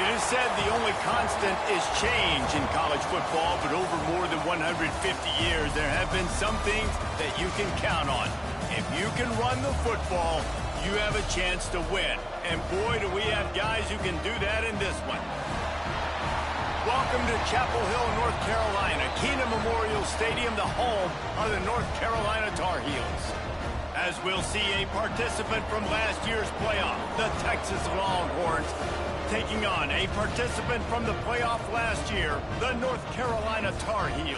It is said the only constant is change in college football, but over more than 150 years, there have been some things that you can count on. If you can run the football, you have a chance to win. And boy, do we have guys who can do that in this one. Welcome to Chapel Hill, North Carolina, Keenan Memorial Stadium, the home of the North Carolina Tar Heels. As we'll see a participant from last year's playoff, the Texas Longhorns, taking on a participant from the playoff last year, the North Carolina Tar Heels.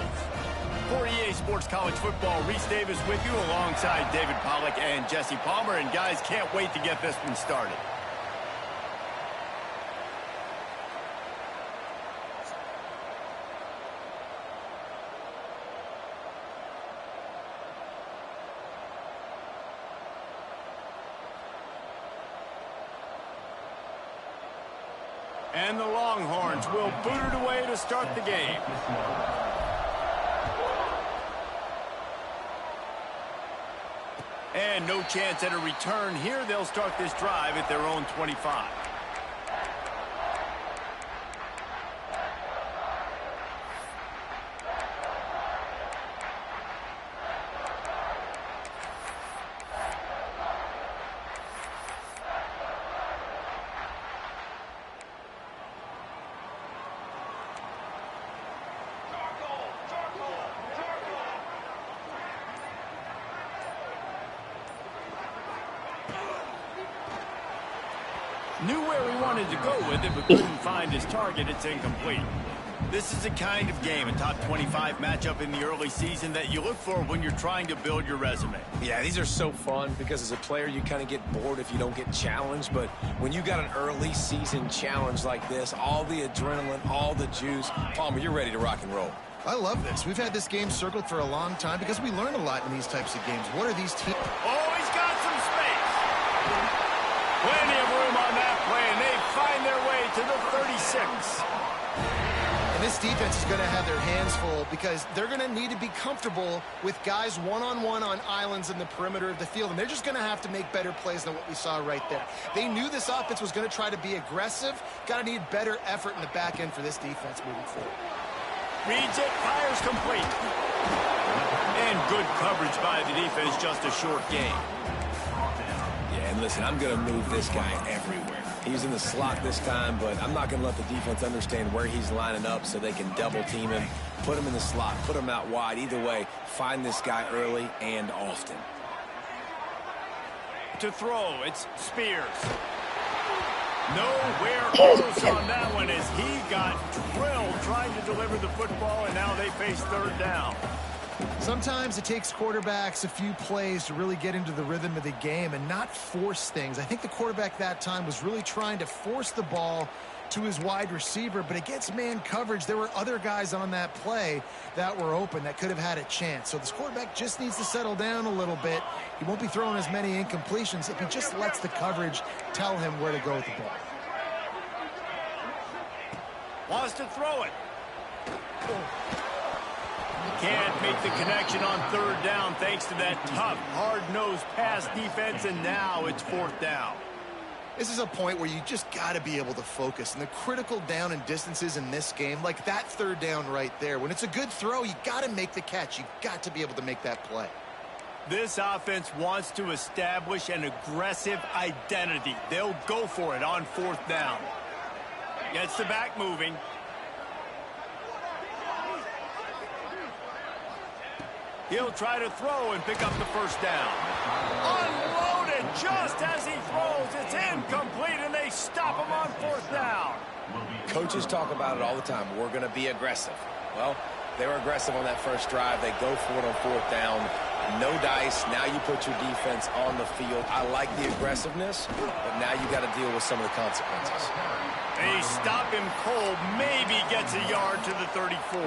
For EA Sports College Football, Reese Davis with you alongside David Pollack and Jesse Palmer. And guys, can't wait to get this one started. And the Longhorns will boot it away to start the game. And no chance at a return here. They'll start this drive at their own 25. Knew where he wanted to go with it, but couldn't find his target. It's incomplete. This is the kind of game, a top 25 matchup in the early season, that you look for when you're trying to build your resume. Yeah, these are so fun because as a player, you kind of get bored if you don't get challenged. But when you got an early season challenge like this, all the adrenaline, all the juice, Palmer, you're ready to rock and roll. I love this. We've had this game circled for a long time because we learn a lot in these types of games. What are these teams? Oh, he's got some space. Plenty of room on that play, and they find their way to the 36. And this defense is going to have their hands full because they're going to need to be comfortable with guys one-on-one on islands in the perimeter of the field, and they're just going to have to make better plays than what we saw right there. They knew this offense was going to try to be aggressive. Got to need better effort in the back end for this defense moving forward. Reads it, fires complete. And good coverage by the defense, just a short game. Yeah, and listen, I'm going to move this guy everywhere. He's in the slot this time, but I'm not going to let the defense understand where he's lining up so they can double team him, put him in the slot, put him out wide. Either way, find this guy early and often. To throw, it's Spears. Nowhere close on that one as he got drilled trying to deliver the football, and now they face third down. Sometimes it takes quarterbacks a few plays to really get into the rhythm of the game and not force things. I think the quarterback that time was really trying to force the ball to his wide receiver, but against man coverage, there were other guys on that play that were open that could have had a chance. So this quarterback just needs to settle down a little bit. He won't be throwing as many incompletions if he just lets the coverage tell him where to go with the ball. Wants to throw it. Can't make the connection on third down thanks to that tough, hard-nosed pass defense, and now it's fourth down. This is a point where you just got to be able to focus. And the critical down and distances in this game, like that third down right there, when it's a good throw, you got to make the catch. You got to be able to make that play. This offense wants to establish an aggressive identity. They'll go for it on fourth down. Gets the back moving. He'll try to throw and pick up the first down. Unloaded just as he throws. It's incomplete, and they stop him on fourth down. Coaches talk about it all the time. We're going to be aggressive. Well, they were aggressive on that first drive. They go for it on fourth down. No dice. Now you put your defense on the field. I like the aggressiveness, but now you got to deal with some of the consequences. They stop him cold. Maybe gets a yard to the 34.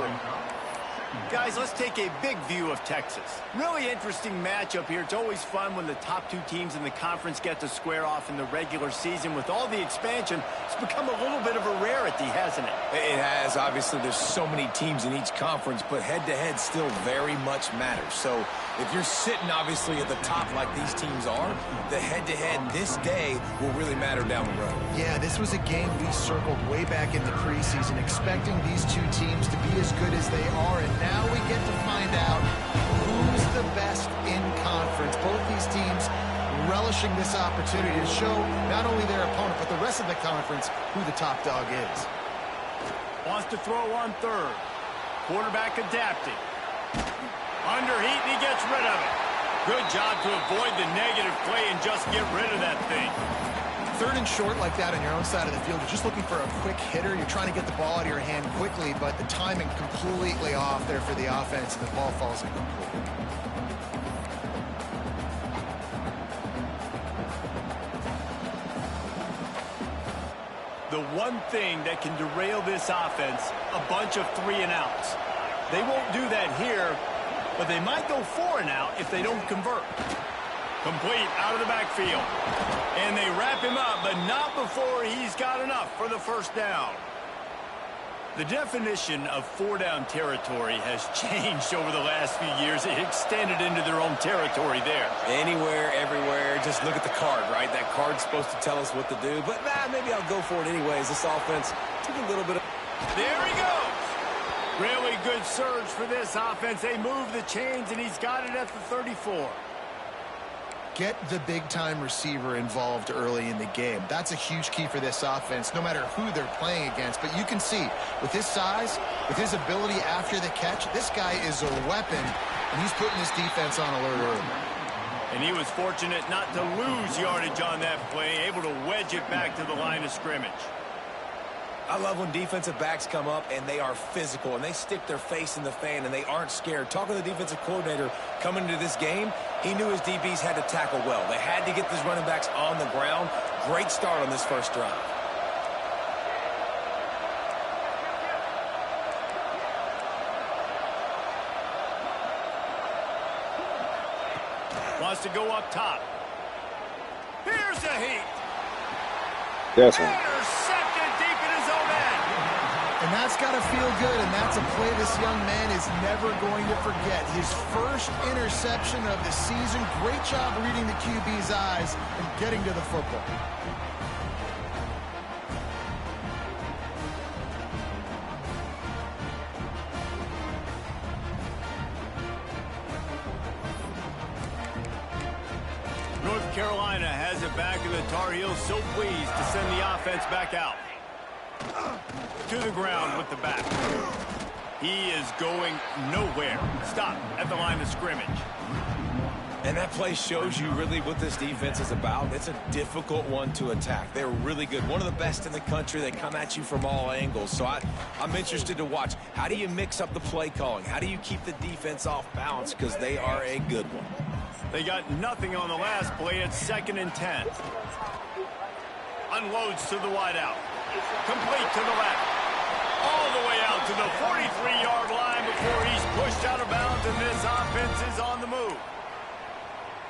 Guys, let's take a big view of Texas. Really interesting matchup here. It's always fun when the top two teams in the conference get to square off in the regular season. With all the expansion, it's become a little bit of a rarity, hasn't it? It has. Obviously, there's so many teams in each conference, but head-to-head still very much matters. So if you're sitting, obviously, at the top like these teams are, the head-to-head this day will really matter down the road. Yeah, this was a game we circled way back in the preseason, expecting these two teams to be as good as they are, and now we get to find out who's the best in conference. Both these teams relishing this opportunity to show not only their opponent, but the rest of the conference who the top dog is. Wants to throw on third. Quarterback adapting. Under heat, and he gets rid of it. Good job to avoid the negative play and just get rid of that thing. Third and short like that on your own side of the field, you're just looking for a quick hitter. You're trying to get the ball out of your hand quickly, but the timing completely off there for the offense, and the ball falls incomplete. The one thing that can derail this offense, a bunch of 3-and-outs. They won't do that here, but they might go 4-and-out if they don't convert. Complete out of the backfield. And they wrap him up, but not before he's got enough for the first down. The definition of 4-down territory has changed over the last few years. It extended into their own territory there. Anywhere, everywhere, just look at the card, right? That card's supposed to tell us what to do, but maybe I'll go for it anyways. This offense took a little bit of... There he goes. Really good surge for this offense. They move the chains, and he's got it at the 34. Get the big-time receiver involved early in the game. That's a huge key for this offense, no matter who they're playing against. But you can see, with his size, with his ability after the catch, this guy is a weapon, and he's putting his defense on alert early. And he was fortunate not to lose yardage on that play, able to wedge it back to the line of scrimmage. I love when defensive backs come up and they are physical and they stick their face in the fan and they aren't scared. Talking to the defensive coordinator coming into this game, he knew his DBs had to tackle well. They had to get these running backs on the ground. Great start on this first drive. Wants to go up top. Here's the heat. Yes, sir. And that's got to feel good, and that's a play this young man is never going to forget. His first interception of the season. Great job reading the QB's eyes and getting to the football. North Carolina has it back, and the Tar Heels so pleased to send the offense back out. To the ground with the back. He is going nowhere. Stop at the line of scrimmage. And that play shows you really what this defense is about. It's a difficult one to attack. They're really good. One of the best in the country. They come at you from all angles. So I'm interested to watch. How do you mix up the play calling? How do you keep the defense off balance? Because they are a good one. They got nothing on the last play. It's 2nd and 10. Unloads to the wideout. Complete to the left. All the way out to the 43-yard line before he's pushed out of bounds, and this offense is on the move.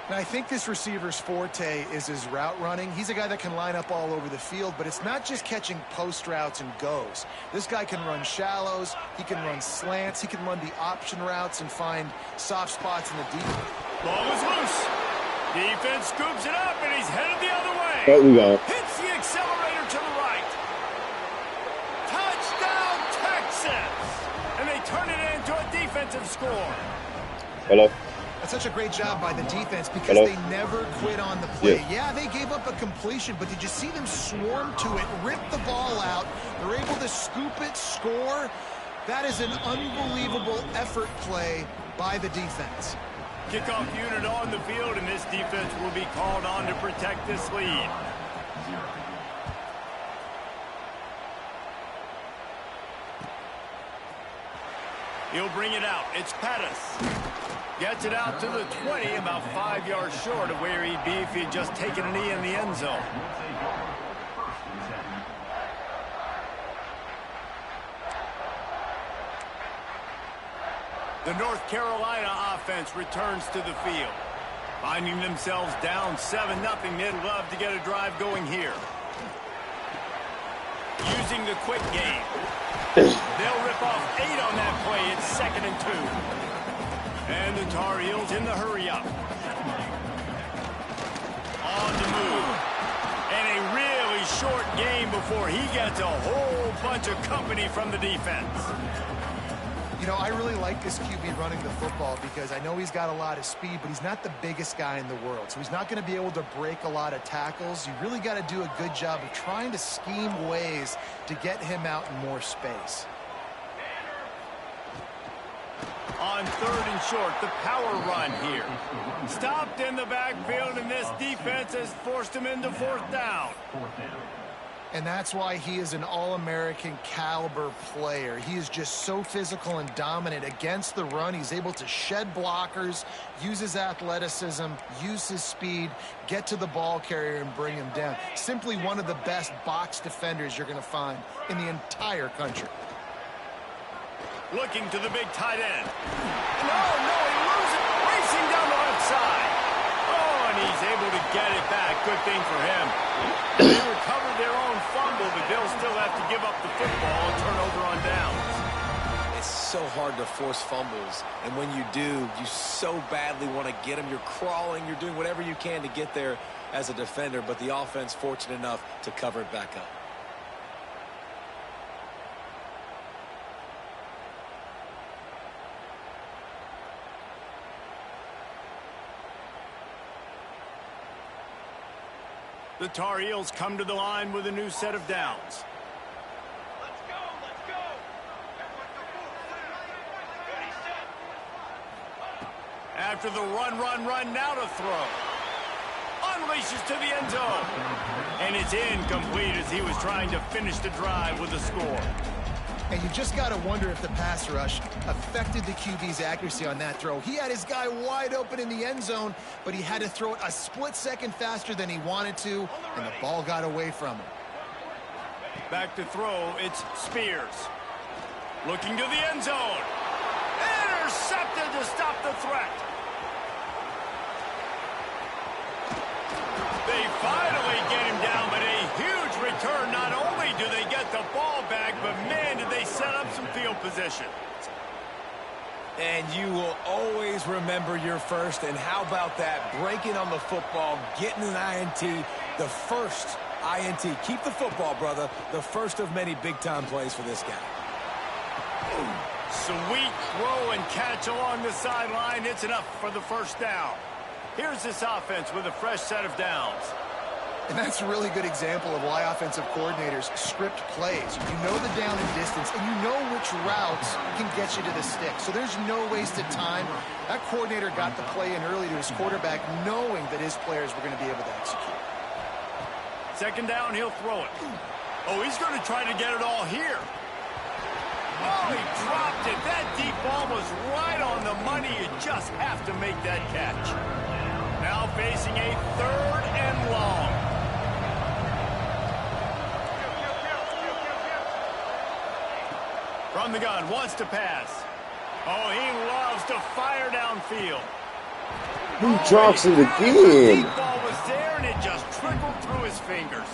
Now, I think this receiver's forte is his route running. He's a guy that can line up all over the field, but it's not just catching post routes and goes. This guy can run shallows, he can run slants, he can run the option routes and find soft spots in the deep. Ball is loose. Defense scoops it up, and he's headed the other way. There we go. Hits the accelerator to the right. Touchdown, Texas! And they turn it into a defensive score. Hello? That's such a great job by the defense because they never quit on the play. Yeah, they gave up a completion, but did you see them swarm to it, rip the ball out? They're able to scoop it, score. That is an unbelievable effort play by the defense. Kickoff unit on the field, and this defense will be called on to protect this lead. He'll bring it out. It's Pettis. Gets it out to the 20, about 5 yards short of where he'd be if he'd just taken a knee in the end zone. The North Carolina offense returns to the field. Finding themselves down 7-0, they'd love to get a drive going here. Using the quick game. They'll rip off 8 on that play. It's 2nd and 2. And the Tar Heels in the hurry-up. On the move. And a really short game before he gets a whole bunch of company from the defense. You know, I really like this QB running the football because I know he's got a lot of speed, but he's not the biggest guy in the world. So he's not going to be able to break a lot of tackles. You really got to do a good job of trying to scheme ways to get him out in more space. On 3rd and short, the power run here. Stopped in the backfield, and this defense has forced him into 4th down. And that's why he is an all-American caliber player. He is just so physical and dominant against the run. He's able to shed blockers, use his athleticism, use his speed, get to the ball carrier and bring him down. Simply one of the best box defenders you're going to find in the entire country. Looking to the big tight end. No, he loses it. Racing down the left side. Oh, and he's able to get it back. Good thing for him. They recovered their own fumble, but they'll still have to give up the football and turnover on downs. It's so hard to force fumbles, and when you do, you so badly want to get them. You're crawling, you're doing whatever you can to get there as a defender, but the offense fortunate enough to cover it back up. The Tar Heels come to the line with a new set of downs. Let's go, let's go. After the run, now to throw. Unleashes to the end zone. And it's incomplete as he was trying to finish the drive with a score. And you just got to wonder if the pass rush affected the QB's accuracy on that throw. He had his guy wide open in the end zone, but he had to throw it a split second faster than he wanted to, and the ball got away from him. Back to throw, it's Spears. Looking to the end zone. Intercepted to stop the threat. They finally get him down, but a huge return. Not only do they get the ball back, but man, did they set up some field position. And you will always remember your first, and how about that? Breaking on the football, getting an INT, the first INT. Keep the football, brother. The first of many big-time plays for this guy. Sweet throw and catch along the sideline. It's enough for the first down. Here's this offense with a fresh set of downs. And that's a really good example of why offensive coordinators script plays. You know the down and distance, and you know which routes can get you to the stick. So there's no wasted time. That coordinator got the play in early to his quarterback, knowing that his players were going to be able to execute. 2nd down, he'll throw it. Oh, he's going to try to get it all here. Oh, he dropped it. That deep ball was right on the money. You just have to make that catch. Now facing a 3rd and long. From the gun, wants to pass. Oh, he loves to fire downfield. He drops it The again. deep ball was there, and it just trickled through his fingers.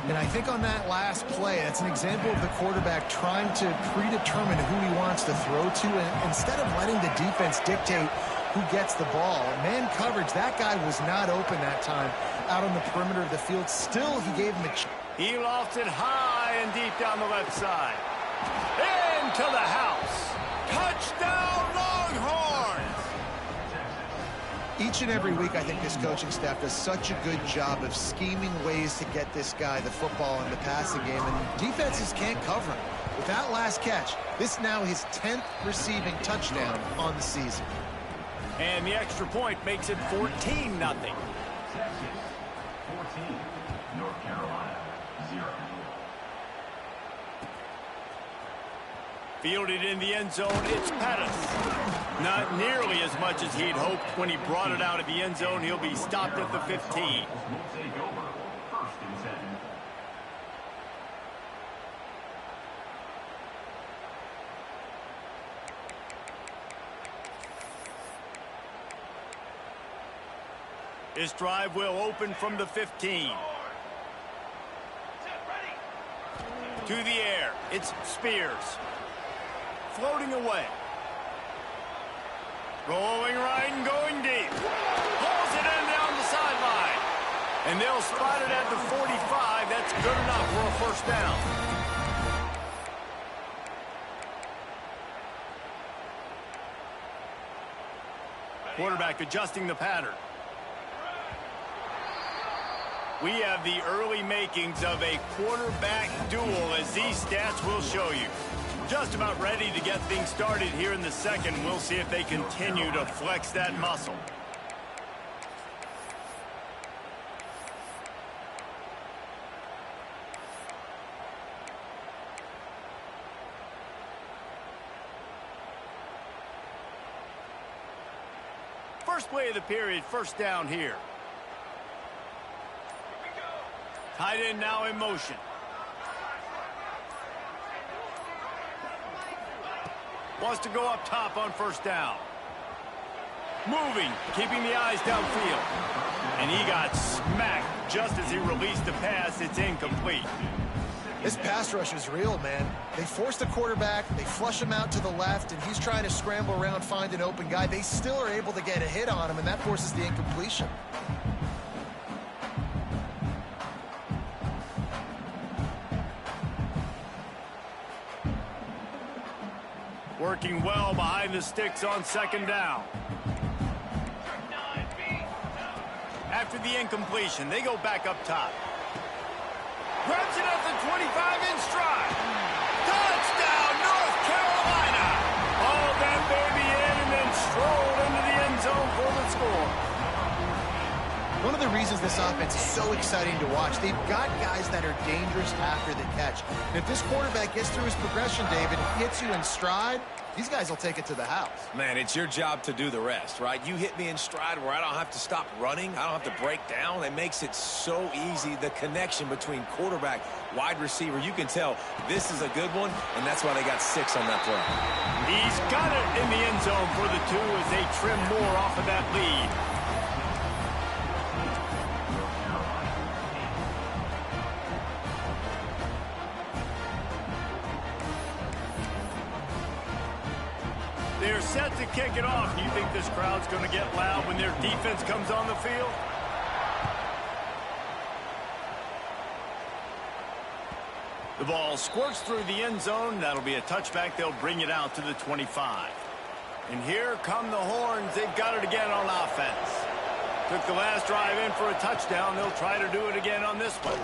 And I think on that last play, that's an example of the quarterback trying to predetermine who he wants to throw to, and instead of letting the defense dictate who gets the ball. Man coverage, that guy was not open that time out on the perimeter of the field. Still, he gave him a chance. He lofts it high and deep down the left side. Into the house. Touchdown, Longhorns! Each and every week, I think this coaching staff does such a good job of scheming ways to get this guy the football in the passing game, and defenses can't cover him. With that last catch, this now his 10th receiving touchdown on the season. And the extra point makes it 14-0. Texas, 14. North Carolina, 0. Fielded in the end zone, it's Pettis. Not nearly as much as he'd hoped when he brought it out of the end zone. He'll be stopped at the 15. Will take over. 1st and 10. This drive will open from the 15. To the air, it's Spears. Floating away. Rolling right and going deep. Pulls it in down the sideline. And they'll spot it at the 45. That's good enough for a first down. Quarterback adjusting the pattern. We have the early makings of a quarterback duel, as these stats will show you. Just about ready to get things started here in the second. We'll see if they continue to flex that muscle. First play of the period, first down here. Tight end now in motion. Wants to go up top on first down. Moving, keeping the eyes downfield. And he got smacked just as he released the pass. It's incomplete. This pass rush is real, man. They force the quarterback, they flush him out to the left, and he's trying to scramble around, find an open guy. They still are able to get a hit on him, and that forces the incompletion. Working well behind the sticks on second down. After the incompletion, they go back up top. Grabs it at the 25 in stride. Touchdown, North Carolina. Hauled that baby in and then strolled into the end zone for the score. One of the reasons this offense is so exciting to watch, they've got guys that are dangerous after the catch. And if this quarterback gets through his progression, David, hits you in stride, these guys will take it to the house. Man, it's your job to do the rest, right? You hit me in stride where I don't have to stop running. I don't have to break down. It makes it so easy. The connection between quarterback, wide receiver, you can tell this is a good one, and that's why they got 6 on that play. He's got it in the end zone for the 2 as they trim more off of that lead. They're set to kick it off. Do you think this crowd's going to get loud when their defense comes on the field? The ball squirts through the end zone. That'll be a touchback. They'll bring it out to the 25. And here come the horns. They've got it again on offense. Took the last drive in for a touchdown. They'll try to do it again on this one.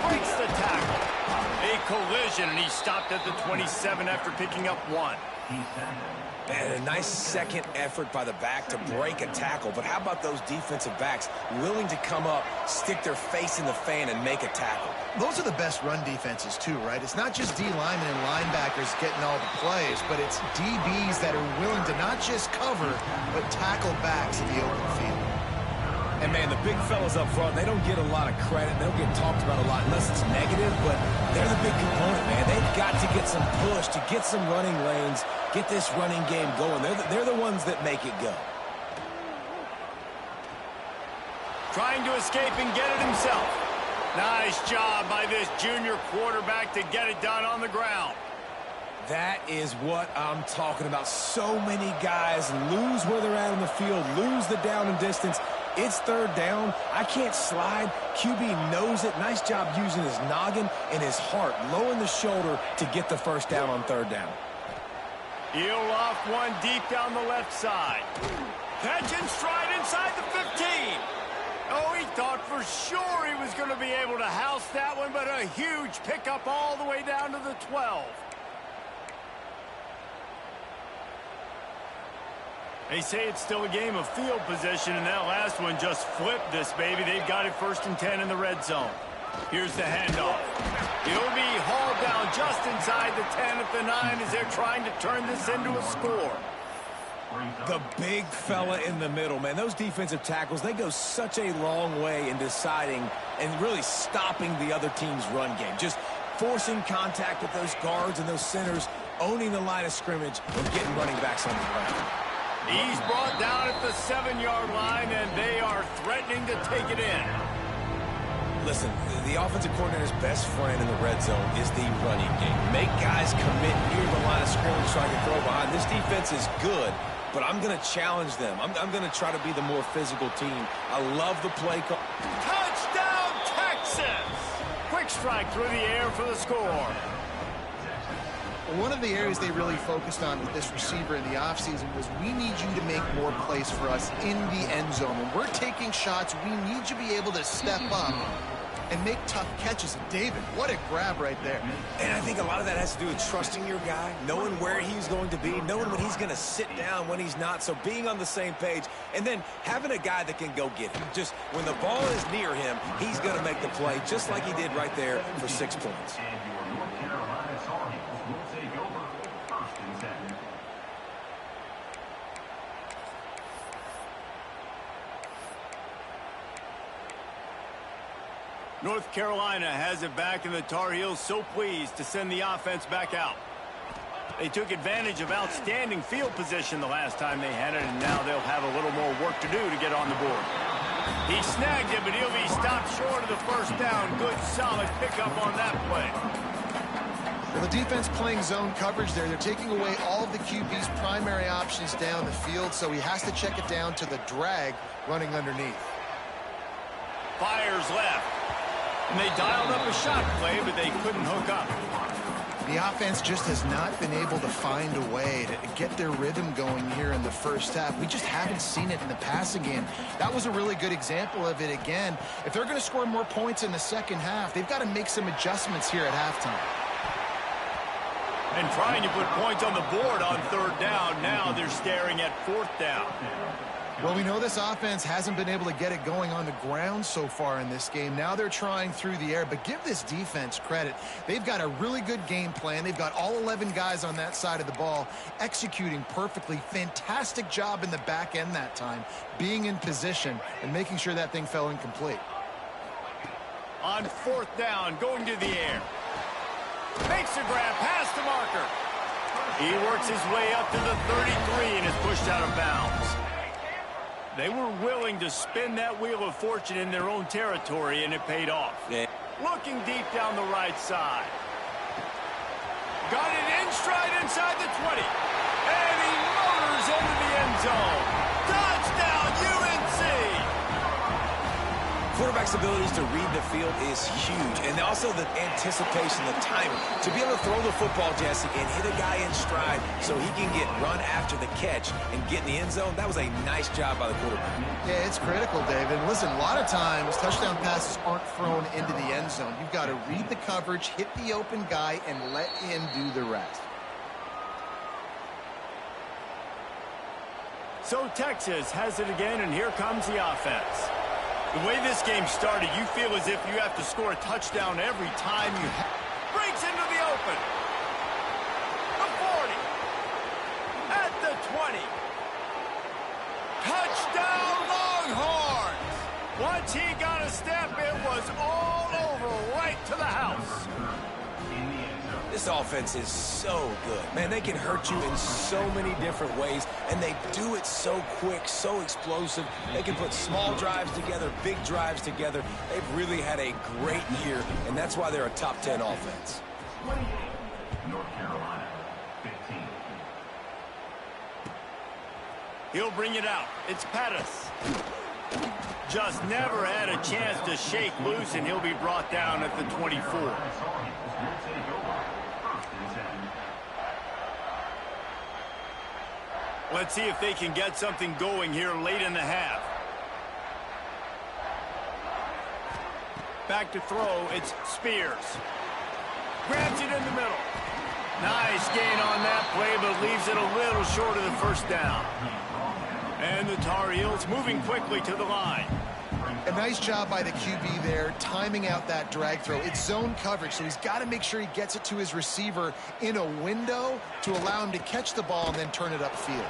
Breaks the tackle. A collision, and he stopped at the 27 after picking up 1. And a nice second effort by the back to break a tackle. But how about those defensive backs willing to come up, stick their face in the fan, and make a tackle? Those are the best run defenses, too, right? It's not just D linemen and linebackers getting all the plays, but it's DBs that are willing to not just cover, but tackle backs in the open field. And, man, the big fellas up front, they don't get a lot of credit. They don't get talked about a lot unless it's negative, but they're the big component, man. They've got to get some push, to get some running lanes, get this running game going. They're the ones that make it go. Trying to escape and get it himself. Nice job by this junior quarterback to get it done on the ground. That is what I'm talking about. So many guys lose where they're at on the field, lose the down and distance. It's third down. I can't slide. QB knows it. Nice job using his noggin and his heart, lowering the shoulder to get the first down on third down. He'll loft one deep down the left side. Catch and stride inside the 15. Oh, he thought for sure he was going to be able to house that one, but a huge pickup all the way down to the 12. They say it's still a game of field position, and that last one just flipped this baby. They've got it 1st and 10 in the red zone. Here's the handoff. He'll be hauled down just inside the 10 at the 9 as they're trying to turn this into a score. The big fella in the middle, man. Those defensive tackles, they go such a long way in deciding and really stopping the other team's run game. Just forcing contact with those guards and those centers, owning the line of scrimmage, and getting running backs on the ground. He's brought down at the 7-yard line, and they are threatening to take it in. Listen, the offensive coordinator's best friend in the red zone is the running game. Make guys commit near the line of scrimmage so I can throw behind. This defense is good, but I'm going to challenge them. I'm going to try to be the more physical team. I love the play call. Touchdown, Texas! Quick strike through the air for the score. One of the areas they really focused on with this receiver in the offseason was we need you to make more plays for us in the end zone. When we're taking shots, we need you to be able to step up and make tough catches. And David, what a grab right there. And I think a lot of that has to do with trusting your guy, knowing where he's going to be, knowing when he's going to sit down, when he's not. So being on the same page, and then having a guy that can go get him. Just when the ball is near him, he's going to make the play, just like he did right there for 6 points. And your North Carolina Tar Heels will take over first and 10. North Carolina has it back, and the Tar Heels so pleased to send the offense back out. They took advantage of outstanding field position the last time they had it, and now they'll have a little more work to do to get on the board. He snagged it, but he'll be stopped short of the first down. Good, solid pickup on that play. Well, the defense playing zone coverage there. They're taking away all of the QB's primary options down the field, so he has to check it down to the drag running underneath. Fires left. And they dialed up a shot play, but they couldn't hook up. The offense just has not been able to find a way to get their rhythm going here in the first half. We just haven't seen it in the passing game. That was a really good example of it again. If they're going to score more points in the second half, they've got to make some adjustments here at halftime. And trying to put points on the board on third down. Now they're staring at fourth down. Well, we know this offense hasn't been able to get it going on the ground so far in this game. Now they're trying through the air, but give this defense credit. They've got a really good game plan. They've got all 11 guys on that side of the ball executing perfectly. Fantastic job in the back end that time, being in position and making sure that thing fell incomplete. On fourth down, going to the air. Makes a grab past the marker. He works his way up to the 33 and is pushed out of bounds. They were willing to spin that wheel of fortune in their own territory, and it paid off. Yeah. Looking deep down the right side. Got it in stride inside the 20. And he motors into the end zone. Touchdown, UNC! Quarterback's abilities to read the field is huge, and also the anticipation, the timing. To be able to throw the football, Jesse, and hit a guy in stride so he can get run after the catch and get in the end zone, that was a nice job by the quarterback. Yeah, it's critical, David. Listen, a lot of times touchdown passes aren't thrown into the end zone. You've got to read the coverage, hit the open guy, and let him do the rest. So Texas has it again, and here comes the offense. The way this game started, you feel as if you have to score a touchdown every time you breaks into the open. The 40. At the 20. Touchdown, Longhorns! Once he got a step, it was all over right to the house. This offense is so good. Man, they can hurt you in so many different ways, and they do it so quick, so explosive. They can put small drives together, big drives together. They've really had a great year, and that's why they're a top 10 offense. 28, North Carolina, 15. He'll bring it out. It's Pettis. Just never had a chance to shake loose, and he'll be brought down at the 24. Let's see if they can get something going here late in the half. Back to throw, it's Spears. Grabs it in the middle. Nice gain on that play, but leaves it a little short of the first down. And the Tar Heels moving quickly to the line. A nice job by the QB there, timing out that drag throw. It's zone coverage, so he's got to make sure he gets it to his receiver in a window to allow him to catch the ball and then turn it upfield.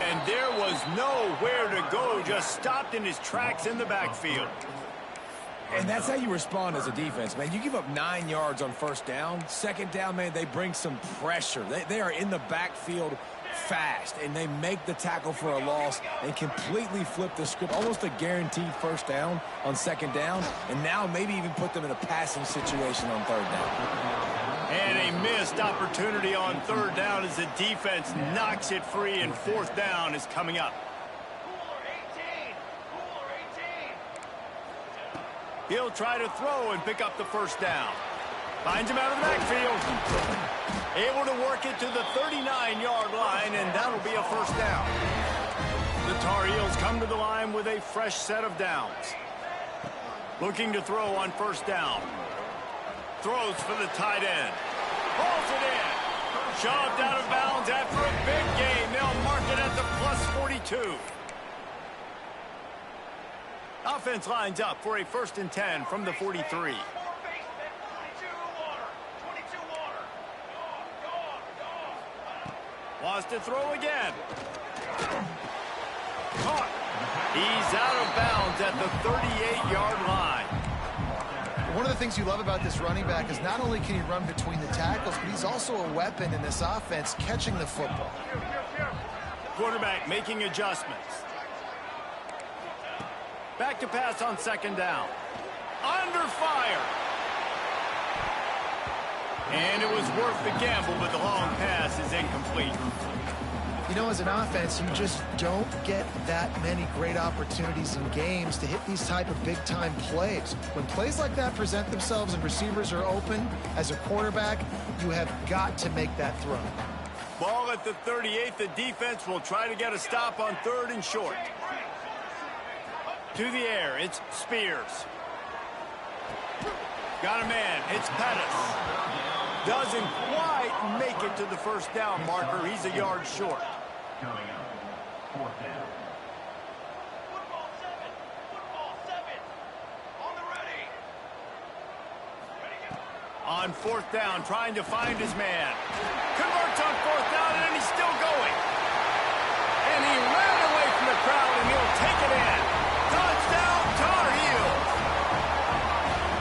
And there was nowhere to go, just stopped in his tracks in the backfield. And that's how you respond as a defense, man. You give up 9 yards on first down. Second down, man, they bring some pressure. They are in the backfield fast, and they make the tackle for a loss and completely flip the script, almost a guaranteed first down on second down, and now maybe even put them in a passing situation on third down. And a missed opportunity on third down as the defense knocks it free, and fourth down is coming up. He'll try to throw and pick up the first down. Finds him out of the backfield. Able to work it to the 39-yard line, and that'll be a first down. The Tar Heels come to the line with a fresh set of downs. Looking to throw on first down. Throws for the tight end. Pulls it in. Shoved out of bounds after a big gain. They'll mark it at the +42. Offense lines up for a 1st and 10 from the 43. Wants to throw again. Caught. He's out of bounds at the 38-yard line. One of the things you love about this running back is not only can he run between the tackles, but he's also a weapon in this offense catching the football. Quarterback making adjustments. Back to pass on second down. Under fire. And it was worth the gamble, but the long pass is incomplete. You know, as an offense, you just don't get that many great opportunities in games to hit these type of big-time plays. When plays like that present themselves and receivers are open, as a quarterback, you have got to make that throw. Ball at the 38. The defense will try to get a stop on 3rd and short. To the air, it's Spears. Got a man, it's Pettis. Doesn't quite make it to the first down marker. He's a yard short. Coming up, 4th down. On 4th down, trying to find his man. Converts on 4th down, and he's still going. And he ran away from the crowd, and he'll take it in. Touchdown, Tar Heels.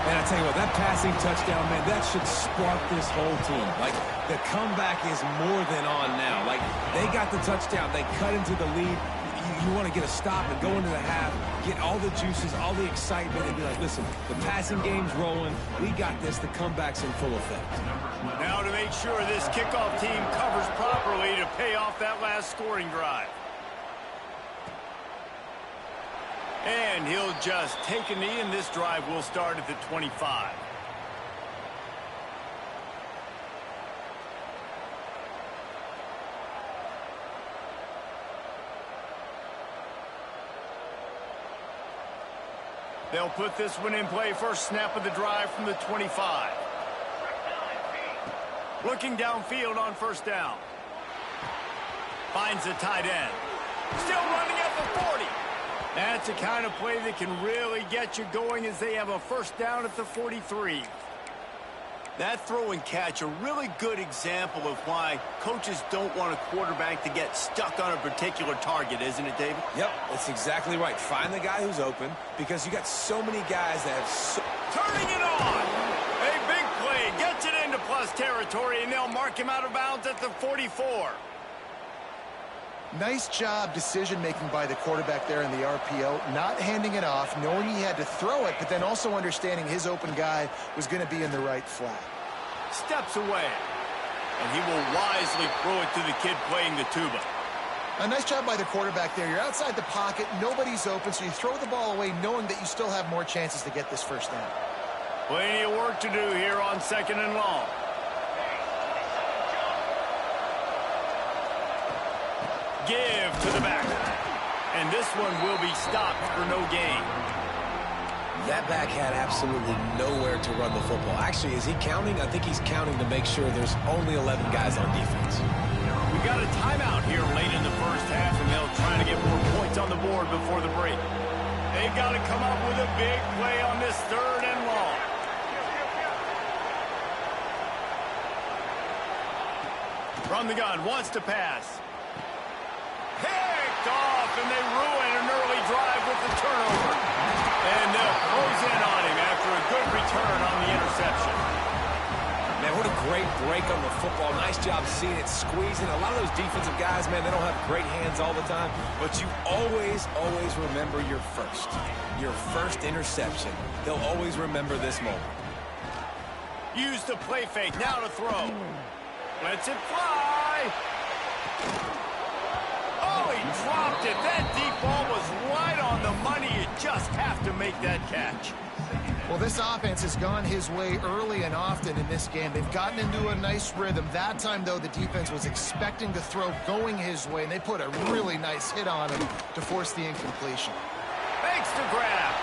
And I tell you what, that passing touchdown, man, that should spark this whole team. Like, the comeback is more than on now. Like, they got the touchdown. They cut into the lead. You want to get a stop and go into the half, get all the juices, all the excitement, and be like, listen, the passing game's rolling. We got this. The comeback's in full effect. Now to make sure this kickoff team covers properly to pay off that last scoring drive. And he'll just take a knee, and this drive will start at the 25. They'll put this one in play. First snap of the drive from the 25. Looking downfield on first down. Finds the tight end. Still running at the 40. That's the kind of play that can really get you going as they have a first down at the 43. That throw and catch, a really good example of why coaches don't want a quarterback to get stuck on a particular target, isn't it, David? Yep, that's exactly right. Find the guy who's open, because you got so many guys that have turning it on. A big play gets it into plus territory, and they'll mark him out of bounds at the 44. Nice job decision-making by the quarterback there in the RPO, not handing it off, knowing he had to throw it, but then also understanding his open guy was going to be in the right flat. Steps away, and he will wisely throw it to the kid playing the tuba. A nice job by the quarterback there. You're outside the pocket, nobody's open, so you throw the ball away knowing that you still have more chances to get this first down. Plenty of work to do here on 2nd and long. Give to the back. And this one will be stopped for no gain. That back had absolutely nowhere to run the football. Actually, is he counting? I think he's counting to make sure there's only 11 guys on defense. We got a timeout here late in the first half, and they'll try to get more points on the board before the break. They've got to come up with a big play on this 3rd and long. From the gun, wants to pass. Picked off, and they ruin an early drive with the turnover. And they'll close in on him after a good return on the interception. Man, what a great break on the football. Nice job seeing it squeezing. A lot of those defensive guys, man, they don't have great hands all the time, but you always, always remember your first interception. They'll always remember this moment. Use the play fake, now to throw. Lets it fly. Oh, he dropped it. That deep ball was right on the money. You just have to make that catch. Well, this offense has gone his way early and often in this game. They've gotten into a nice rhythm. That time, though, the defense was expecting the throw going his way, and they put a really nice hit on him to force the incompletion. Makes the grab.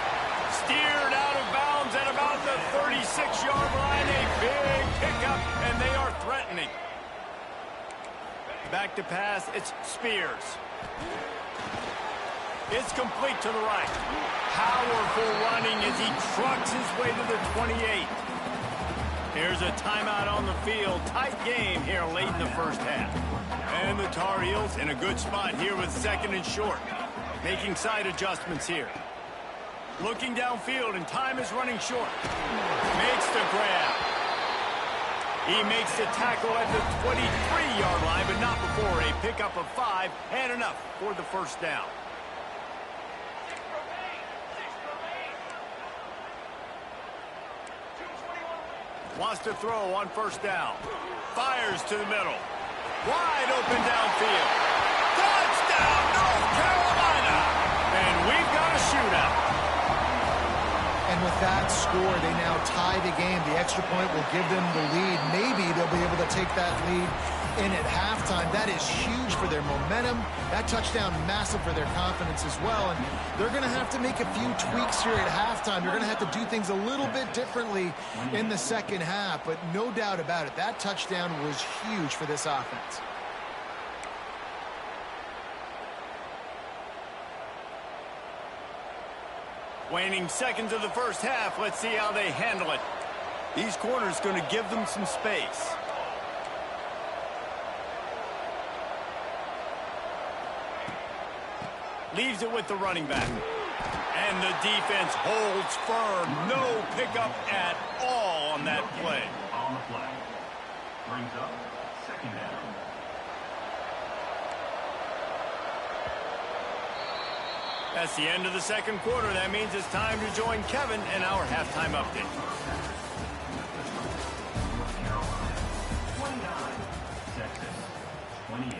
Steered out of bounds at about the 36-yard line. A big pickup, and they are threatening. Back to pass, it's Spears. It's complete to the right. Powerful running as he trucks his way to the 28. Here's a timeout on the field. Tight game here late in the first half. And the Tar Heels in a good spot here with 2nd and short. Making side adjustments here. Looking downfield, and time is running short. Makes the grab. He makes the tackle at the 23-yard line, but not before a pickup of 5 and enough for the first down. Wants to throw on first down. Fires to the middle. Wide open downfield. Touchdown, North Carolina! And we've got a shootout. And with that score, they now tie the game. The extra point will give them the lead. Maybe they'll be able to take that lead in at halftime. That is huge for their momentum. That touchdown, massive for their confidence as well. And they're going to have to make a few tweaks here at halftime. They're going to have to do things a little bit differently in the second half. But no doubt about it, that touchdown was huge for this offense. Waning seconds of the first half. Let's see how they handle it. These corners going to give them some space. Leaves it with the running back. And the defense holds firm. No pickup at all on that play. On the play. Brings up 2nd down. That's the end of the second quarter. That means it's time to join Kevin in our halftime update. 29. Texas 28.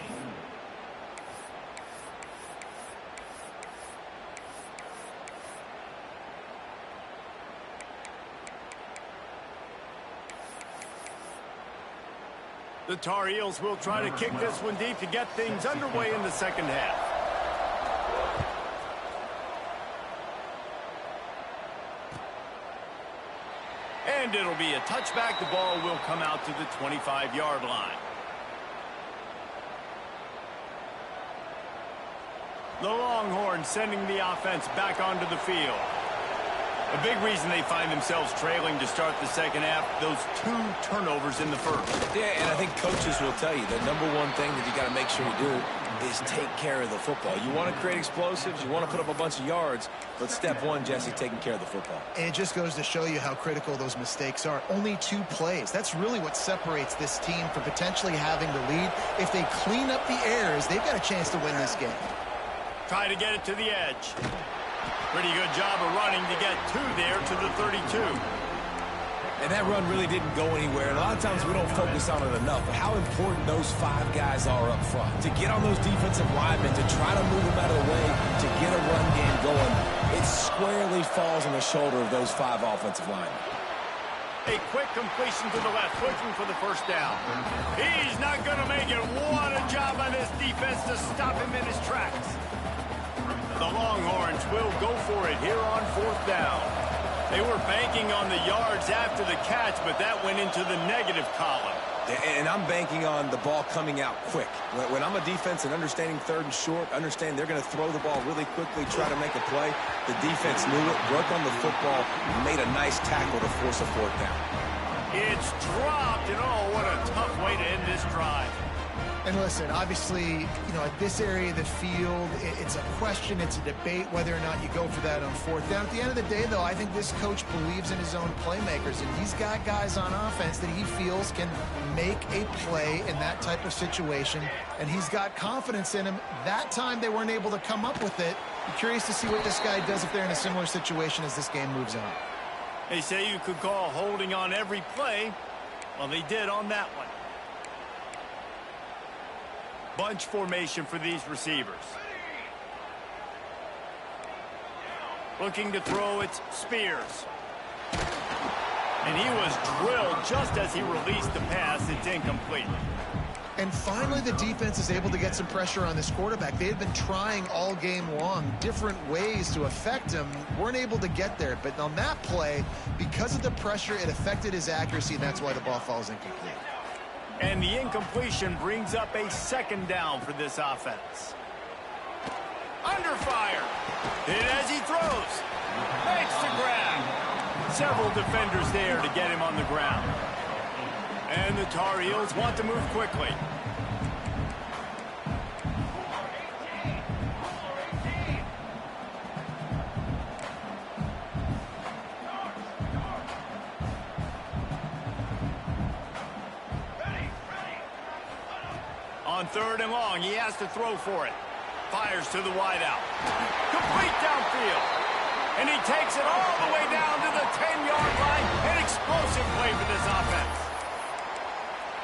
The Tar Heels will try to kick this one deep to get things underway in the second half. And it'll be a touchback. The ball will come out to the 25-yard line. The Longhorns sending the offense back onto the field. A big reason they find themselves trailing to start the second half, those 2 turnovers in the first. Yeah, and I think coaches will tell you the number one thing that you got to make sure you do is take care of the football. You want to create explosives, you want to put up a bunch of yards, but step one, Jesse, taking care of the football. And it just goes to show you how critical those mistakes are. Only 2 plays. That's really what separates this team from potentially having the lead. If they clean up the errors, they've got a chance to win this game. Try to get it to the edge. Pretty good job of running to get 2 there to the 32. And that run really didn't go anywhere. And a lot of times we don't focus on it enough, but how important those 5 guys are up front. To get on those defensive linemen, to try to move them out of the way, to get a run game going, it squarely falls on the shoulder of those 5 offensive linemen. A quick completion to the left, pushing for the first down. He's not going to make it. What a job by this defense to stop him in his tracks. The Longhorns will go for it here on 4th down. They were banking on the yards after the catch, but that went into the negative column. And I'm banking on the ball coming out quick. When I'm a defense and understanding 3rd and short, understand they're going to throw the ball really quickly, try to make a play. The defense knew it, broke on the football, made a nice tackle to force a 4th down. It's dropped, and oh, what a tough way to end this drive. And listen, obviously, at this area of the field, it's a question, it's a debate whether or not you go for that on fourth down. At the end of the day, though, I think this coach believes in his own playmakers, and he's got guys on offense that he feels can make a play in that type of situation, and he's got confidence in him. That time they weren't able to come up with it. I'm curious to see what this guy does if they're in a similar situation as this game moves on. They say you could call holding on every play. Well, they did on that one. Bunch formation for these receivers. Looking to throw, it's Spears. And he was drilled just as he released the pass. It's incomplete. And finally, the defense is able to get some pressure on this quarterback. They had been trying all game long different ways to affect him. Weren't able to get there. But on that play, because of the pressure, it affected his accuracy, and that's why the ball falls incomplete. And the incompletion brings up a second down for this offense. Under fire. Hit as he throws. Makes the grab. Several defenders there to get him on the ground. And the Tar Heels want to move quickly. On third and long, he has to throw for it. Fires to the wideout. Complete downfield. And he takes it all the way down to the 10-yard line. An explosive play for this offense.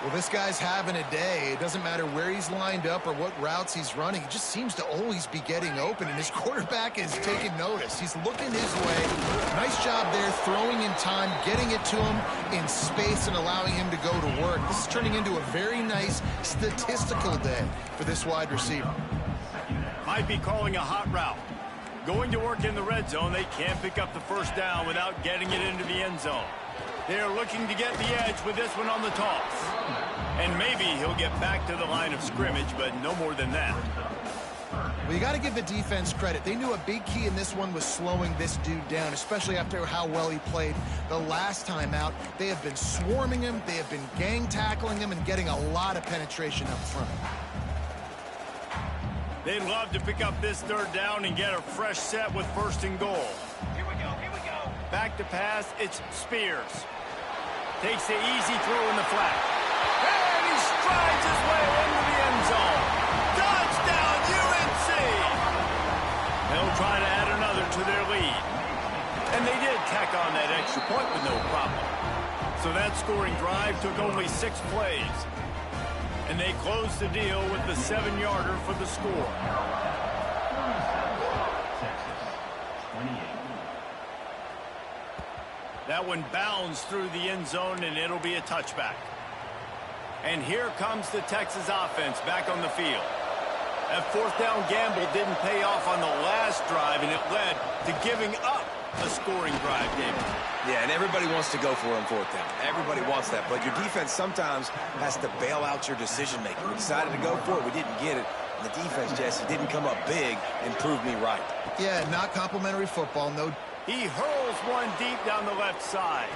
Well, this guy's having a day. It doesn't matter where he's lined up or what routes he's running. He just seems to always be getting open, and his quarterback is taking notice. He's looking his way. Nice job there, throwing in time, getting it to him in space and allowing him to go to work. This is turning into a very nice statistical day for this wide receiver. Might be calling a hot route. Going to work in the red zone, they can't pick up the first down without getting it into the end zone. They're looking to get the edge with this one on the toss. And maybe he'll get back to the line of scrimmage, but no more than that. Well, you got to give the defense credit. They knew a big key in this one was slowing this dude down, especially after how well he played the last time out. They have been swarming him, they have been gang tackling him, and getting a lot of penetration up front. They'd love to pick up this third down and get a fresh set with first and goal. Here we go, here we go. Back to pass, it's Spears. Takes the easy throw in the flat. And he strides his way into the end zone. Touchdown, UNC! They'll try to add another to their lead. And they did tack on that extra point with no problem. So that scoring drive took only 6 plays. And they closed the deal with the 7-yarder for the score. That one bounds through the end zone, and it'll be a touchback. And here comes the Texas offense back on the field. That fourth down gamble didn't pay off on the last drive, and it led to giving up a scoring drive, David. Yeah, and everybody wants to go for it on fourth down. Everybody wants that, but your defense sometimes has to bail out your decision-making. We decided to go for it. We didn't get it. And the defense, Jesse, didn't come up big and prove me right. Yeah, not complimentary football, no. He hurls one deep down the left side.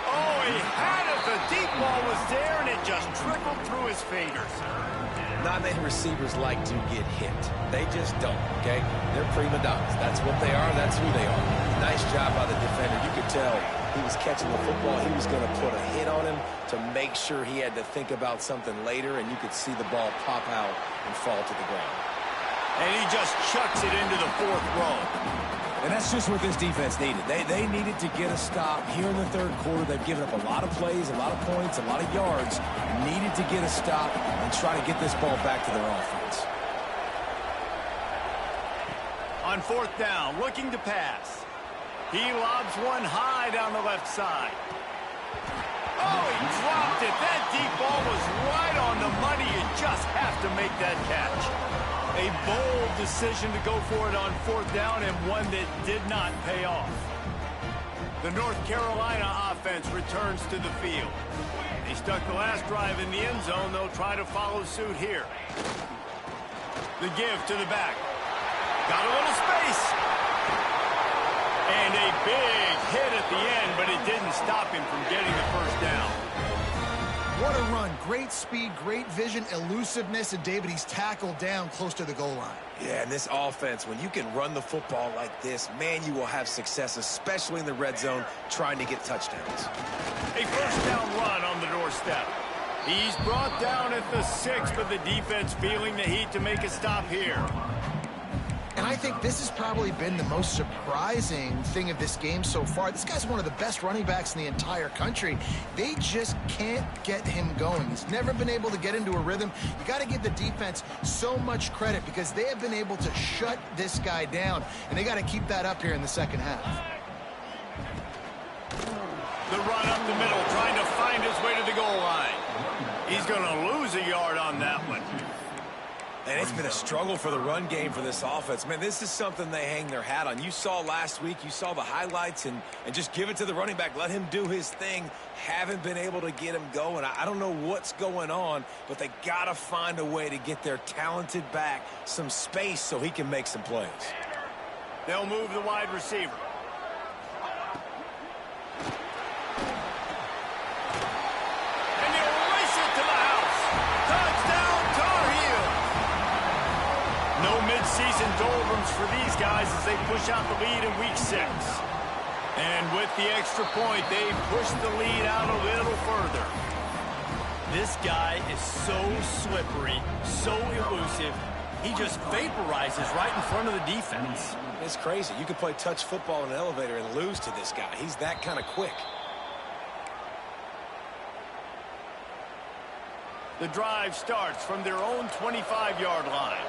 Oh, he had it. The deep ball was there, and it just trickled through his fingers. Not many receivers like to get hit. They just don't, okay? They're prima donnas. That's what they are. That's who they are. Nice job by the defender. You could tell he was catching the football. He was going to put a hit on him to make sure he had to think about something later, and you could see the ball pop out and fall to the ground. And he just chucks it into the fourth row. And that's just what this defense needed. They needed to get a stop here in the third quarter. They've given up a lot of plays, a lot of points, a lot of yards. Needed to get a stop and try to get this ball back to their offense. On fourth down, looking to pass. He lobs one high down the left side. Oh, he dropped it. That deep ball was right on the money. You just have to make that catch. A bold decision to go for it on fourth down, and one that did not pay off. The North Carolina offense returns to the field. They stuck the last drive in the end zone. They'll try to follow suit here. The give to the back. Got a little space. And a big hit at the end, but it didn't stop him from getting the first down. What a run. Great speed, great vision, elusiveness, and David, he's tackled down close to the goal line. Yeah, and this offense, when you can run the football like this, man, you will have success, especially in the red zone, trying to get touchdowns. A first down run on the doorstep. He's brought down at the 6, but the defense feeling the heat to make a stop here. And I think this has probably been the most surprising thing of this game so far. This guy's one of the best running backs in the entire country. They just can't get him going. He's never been able to get into a rhythm. You got to give the defense so much credit because they have been able to shut this guy down, and they got to keep that up here in the second half. The run up the middle, trying to find his way to the goal line. He's going to lose a yard on that one. And it's been a struggle for the run game for this offense. Man, this is something they hang their hat on. You saw last week, you saw the highlights, and just give it to the running back. Let him do his thing. Haven't been able to get him going. I don't know what's going on, but they got to find a way to get their talented back some space so he can make some plays. They'll move the wide receiver. And they'll race it to the house. Touchdown, Tar Heels. No midseason doldrums for these guys as they push out the lead in week 6. And with the extra point, they push the lead out a little further. This guy is so slippery, so elusive. He just vaporizes right in front of the defense. It's crazy. You could play touch football in an elevator and lose to this guy. He's that kind of quick. The drive starts from their own 25-yard line.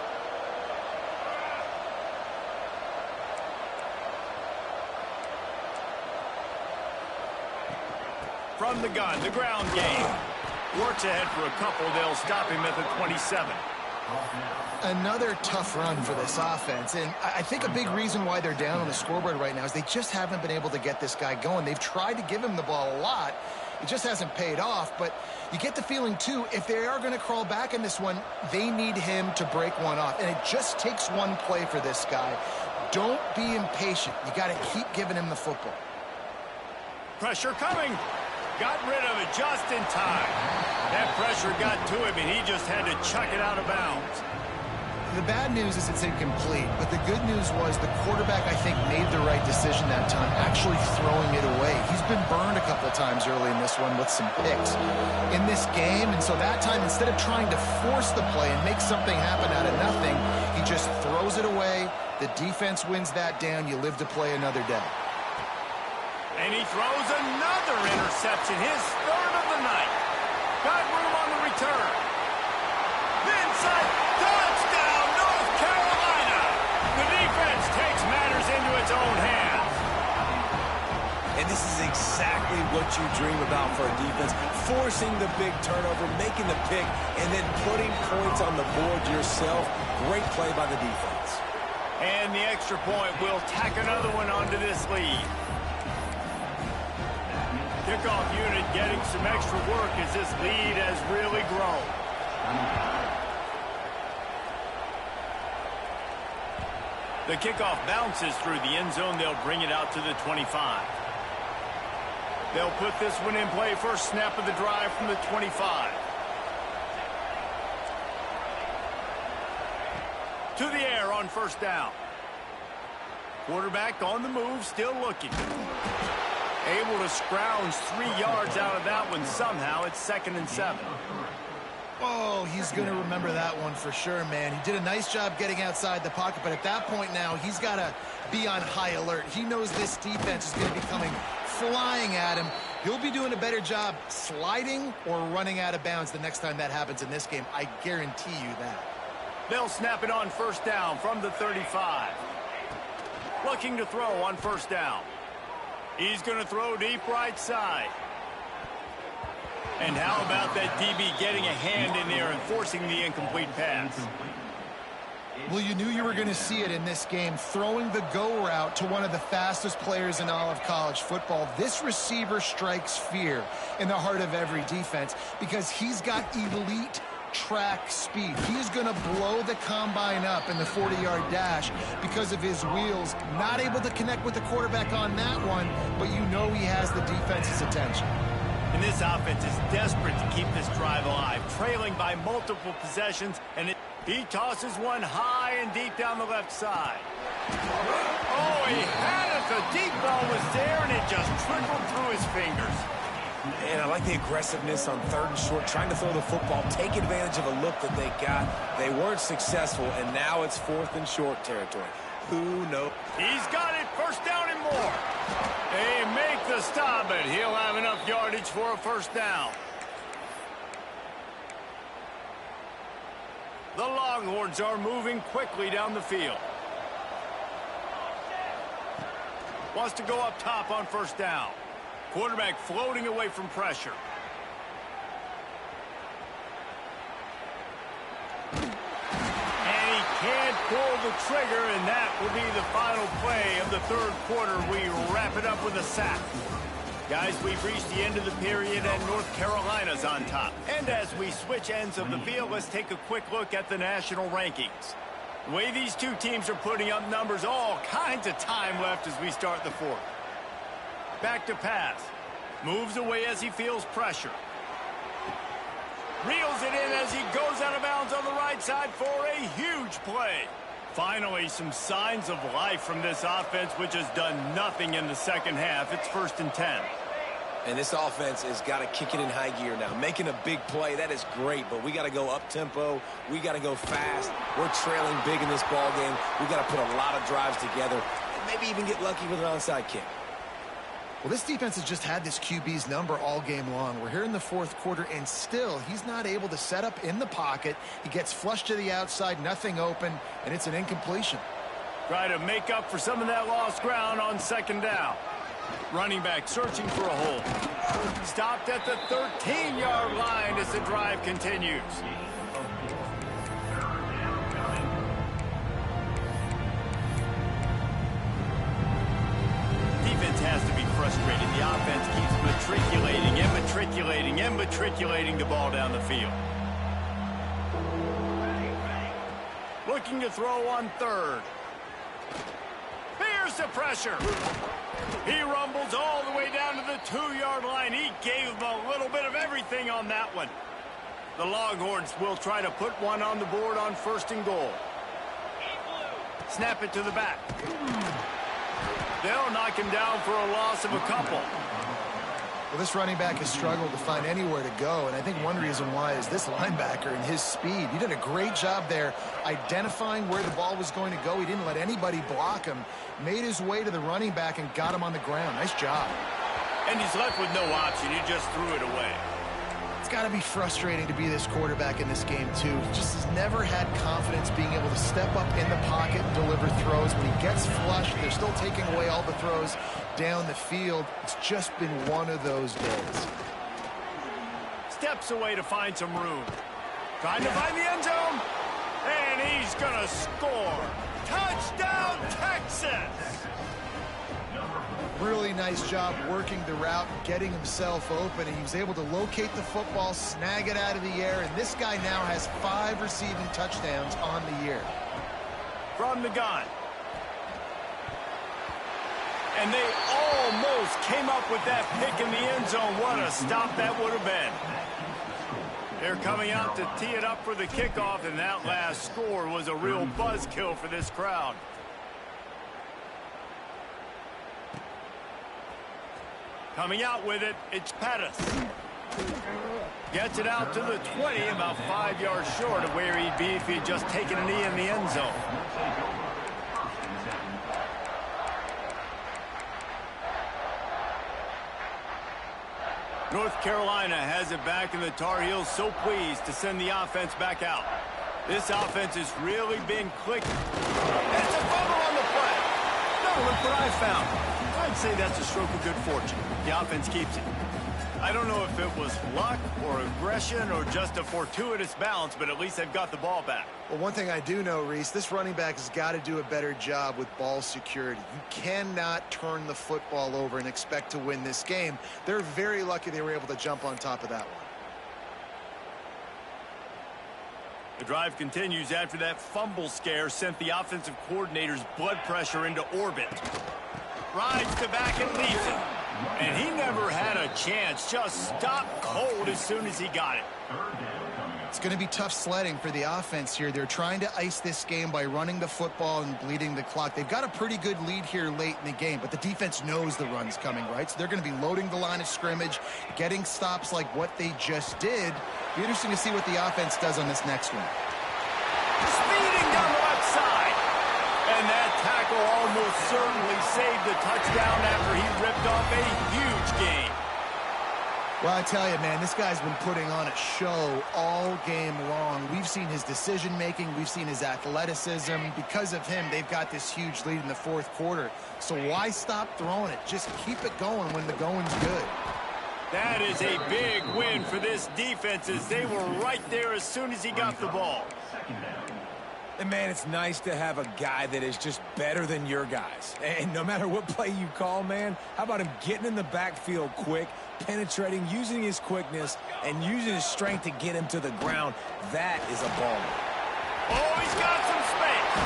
From the gun, the ground game. Works ahead for a couple. They'll stop him at the 27. Another tough run for this offense, and I think a big reason why they're down on the scoreboard right now is they just haven't been able to get this guy going. They've tried to give him the ball a lot. It just hasn't paid off, but you get the feeling, too, if they are going to crawl back in this one, they need him to break one off, and it just takes one play for this guy. Don't be impatient. You got to keep giving him the football. Pressure coming. Got rid of it just in time. That pressure got to him, and he just had to chuck it out of bounds. The bad news is it's incomplete, but the good news was the quarterback, I think, made the right decision that time, actually throwing it away. He's been burned a couple of times early in this one with some picks in this game, and so that time, instead of trying to force the play and make something happen out of nothing, he just throws it away. The defense wins that down. You live to play another day. And he throws another interception, his third of the night. Got room on the return. Inside, touchdown, North Carolina. The defense takes matters into its own hands. And this is exactly what you dream about for a defense. Forcing the big turnover, making the pick, and then putting points on the board yourself. Great play by the defense. And the extra point will tack another one onto this lead. Kickoff unit getting some extra work as this lead has really grown. The kickoff bounces through the end zone. They'll bring it out to the 25. They'll put this one in play. First snap of the drive from the 25. To the air on first down. Quarterback on the move, still looking. Able to scrounge 3 yards out of that one somehow. It's 2nd and 7. Oh, he's going to remember that one for sure, man. He did a nice job getting outside the pocket, but at that point now, he's got to be on high alert. He knows this defense is going to be coming flying at him. He'll be doing a better job sliding or running out of bounds the next time that happens in this game. I guarantee you that. They'll snap it on first down from the 35. Looking to throw on first down. He's going to throw deep right side. And how about that DB getting a hand in there and forcing the incomplete pass? Well, you knew you were going to see it in this game, throwing the go route to one of the fastest players in all of college football. This receiver strikes fear in the heart of every defense because he's got elite track speed. He's going to blow the combine up in the 40-yard dash because of his wheels. Not able to connect with the quarterback on that one, but you know he has the defense's attention. And this offense is desperate to keep this drive alive, trailing by multiple possessions, and he tosses one high and deep down the left side. Oh, he had it. The deep ball was there, and it just trickled through his fingers. And I like the aggressiveness on 3rd and short, trying to throw the football, take advantage of a look that they got. They weren't successful, and now it's 4th and short territory. Who knows? He's got it. 1st down and more. They make the stop, but he'll have enough yardage for a 1st down. The Longhorns are moving quickly down the field. Wants to go up top on 1st down. Quarterback floating away from pressure. And he can't pull the trigger, and that will be the final play of the 3rd quarter. We wrap it up with a sack. Guys, we've reached the end of the period, and North Carolina's on top. And as we switch ends of the field, let's take a quick look at the national rankings. The way these two teams are putting up numbers, all kinds of time left as we start the 4th. Back to pass. Moves away as he feels pressure. Reels it in as he goes out of bounds on the right side for a huge play. Finally, some signs of life from this offense, which has done nothing in the 2nd half. It's 1st and 10. And this offense has got to kick it in high gear now. Making a big play, that is great, but we got to go up-tempo. We got to go fast. We're trailing big in this ball game. We got to put a lot of drives together and maybe even get lucky with an onside kick. Well, this defense has just had this QB's number all game long. We're here in the 4th quarter, and still, he's not able to set up in the pocket. He gets flushed to the outside, nothing open, and it's an incompletion. Try to make up for some of that lost ground on 2nd down. Running back searching for a hole. Stopped at the 13-yard line as the drive continues. Defense has to be frustrated. The offense keeps matriculating the ball down the field. Looking to throw on 3rd. Here's the pressure. He rumbles all the way down to the 2-yard line. He gave him a little bit of everything on that one. The Longhorns will try to put one on the board on 1st and goal. Snap it to the back. They'll knock him down for a loss of a couple. Well, this running back has struggled to find anywhere to go, and I think one reason why is this linebacker and his speed. He did a great job there identifying where the ball was going to go. He didn't let anybody block him, made his way to the running back and got him on the ground. Nice job. And he's left with no option. He just threw it away. It's got to be frustrating to be this quarterback in this game, too. He just has never had confidence being able to step up in the pocket and deliver throws. When he gets flushed, they're still taking away all the throws down the field. It's just been one of those days. Steps away to find some room. Trying to find the end zone. And he's going to score. Touchdown, Texas! Really nice job working the route, getting himself open, and he was able to locate the football, snag it out of the air, and this guy now has 5 receiving touchdowns on the year. From the gun. And they almost came up with that pick in the end zone. What a stop that would have been. They're coming out to tee it up for the kickoff, and that last score was a real buzzkill for this crowd. Coming out with it, it's Pettis. Gets it out to the 20, about 5 yards short of where he'd be if he'd just taken a knee in the end zone. North Carolina has it back, and the Tar Heels so pleased to send the offense back out. This offense has really been clicking. And it's a fumble on the play. No, look what I found. I'd say that's a stroke of good fortune. The offense keeps it. I don't know if it was luck or aggression or just a fortuitous bounce, but at least they've got the ball back. Well, one thing I do know, Reese, this running back has got to do a better job with ball security. You cannot turn the football over and expect to win this game. They're very lucky they were able to jump on top of that one. The drive continues after that fumble scare sent the offensive coordinator's blood pressure into orbit. Rides to back and leaves it. And he never had a chance. Just stopped cold as soon as he got it. It's going to be tough sledding for the offense here. They're trying to ice this game by running the football and bleeding the clock. They've got a pretty good lead here late in the game, but the defense knows the run's coming, right? So they're going to be loading the line of scrimmage, getting stops like what they just did. Be interesting to see what the offense does on this next one. Speeding down the left side. And that tackle almost certainly saved the touchdown after he ripped off a huge gain. Well, I tell you, man, this guy's been putting on a show all game long. We've seen his decision-making. We've seen his athleticism. Because of him, they've got this huge lead in the fourth quarter. So why stop throwing it? Just keep it going when the going's good. That is a big win for this defense as they were right there as soon as he got the ball. And, man, it's nice to have a guy that is just better than your guys. And no matter what play you call, man, how about him getting in the backfield quick, penetrating, using his quickness, and using his strength to get him to the ground? That is a baller. Oh, he's got some space.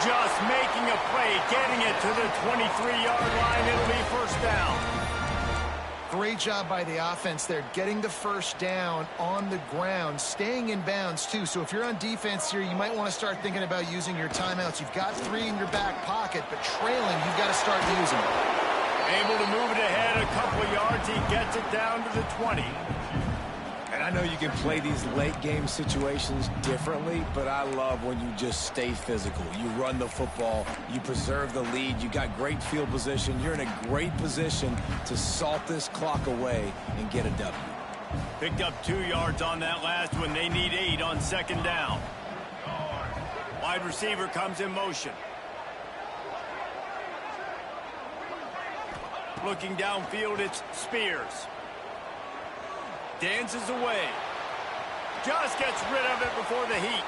Just making a play, getting it to the 23-yard line. It'll be first down. Great job by the offense there, getting the first down on the ground, staying in bounds, too. So if you're on defense here, you might want to start thinking about using your timeouts. You've got 3 in your back pocket, but trailing, you've got to start using them. Able to move it ahead a couple of yards. He gets it down to the 20. And I know you can play these late-game situations differently, but I love when you just stay physical. You run the football, you preserve the lead, you got great field position, you're in a great position to salt this clock away and get a W. Picked up 2 yards on that last one. They need 8 on second down. Wide receiver comes in motion. Looking downfield, it's Spears. Dances away. Just gets rid of it before the heat.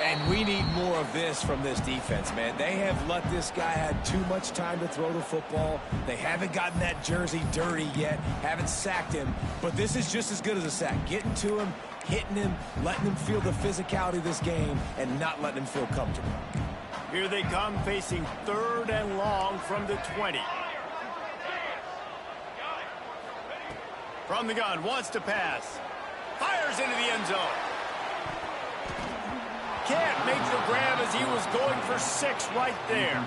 And we need more of this from this defense, man. They have let this guy have too much time to throw the football. They haven't gotten that jersey dirty yet, haven't sacked him. But this is just as good as a sack. Getting to him, hitting him, letting him feel the physicality of this game, and not letting him feel comfortable. Here they come, facing 3rd and long from the 20. From the gun, wants to pass. Fires into the end zone. Can't make the grab as he was going for 6 right there.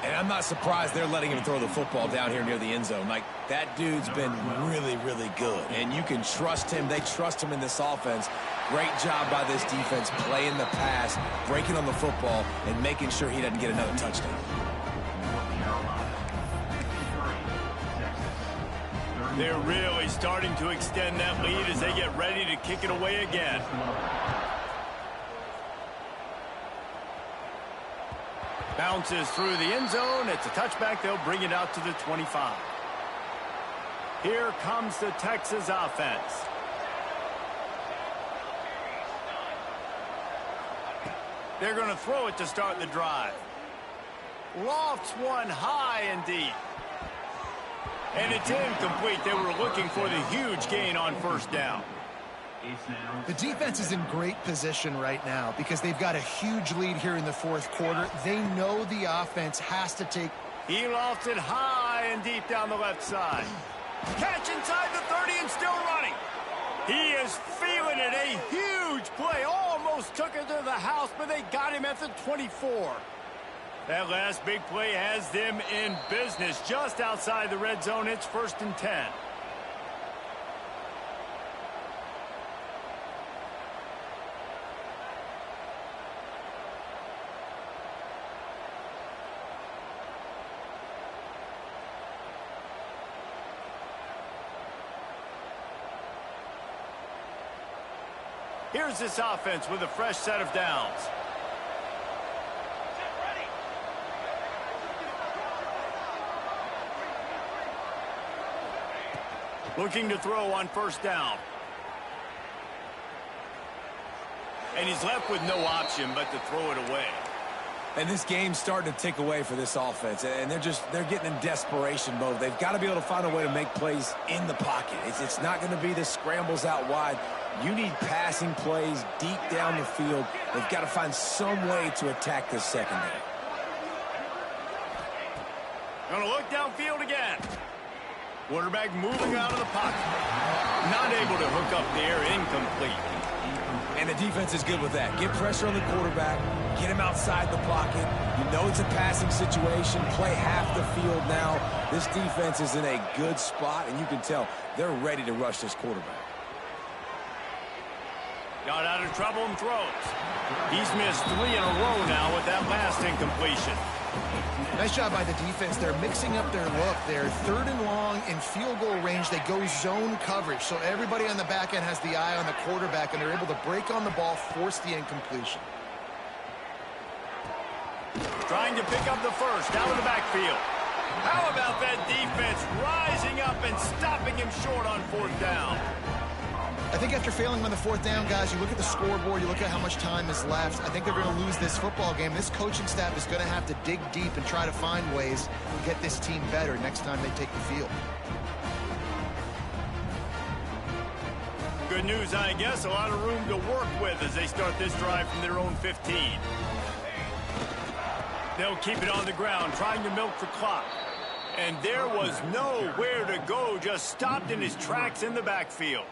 And I'm not surprised they're letting him throw the football down here near the end zone. Like, that dude's been really, really good. And you can trust him. They trust him in this offense. Great job by this defense playing the pass, breaking on the football, and making sure he doesn't get another touchdown. They're really starting to extend that lead as they get ready to kick it away again. Bounces through the end zone. It's a touchback. They'll bring it out to the 25. Here comes the Texas offense. They're going to throw it to start the drive. Lofts one high and deep. And it's incomplete. They were looking for the huge gain on first down. The defense is in great position right now because they've got a huge lead here in the fourth quarter. They know the offense has to take. He lofts it high and deep down the left side. Catch inside the 30 and still running. He is feeling it. A huge play. Almost took it to the house, but they got him at the 24. That last big play has them in business just outside the red zone. It's 1st and 10. Here's this offense with a fresh set of downs. Looking to throw on first down. And he's left with no option but to throw it away. And this game's starting to tick away for this offense, and they're getting in desperation mode. They've got to be able to find a way to make plays in the pocket. It's not going to be the scrambles out wide. You need passing plays deep down the field. They've got to find some way to attack this secondary. Going to look downfield again. Quarterback moving out of the pocket. Not able to hook up there, incomplete. And the defense is good with that. Get pressure on the quarterback, get him outside the pocket. You know it's a passing situation. Play half the field now. This defense is in a good spot, and you can tell they're ready to rush this quarterback. Got out of trouble and throws. He's missed 3 in a row now with that last incompletion. Nice job by the defense. They're mixing up their look. They're 3rd and long in field goal range. They go zone coverage. So everybody on the back end has the eye on the quarterback, and they're able to break on the ball, force the incompletion. Trying to pick up the first out of the backfield. How about that defense rising up and stopping him short on 4th down? I think after failing on the 4th down, guys, you look at the scoreboard, you look at how much time is left. I think they're going to lose this football game. This coaching staff is going to have to dig deep and try to find ways to get this team better next time they take the field. Good news, I guess. A lot of room to work with as they start this drive from their own 15. They'll keep it on the ground, trying to milk the clock. And there was nowhere to go, just stopped in his tracks in the backfield.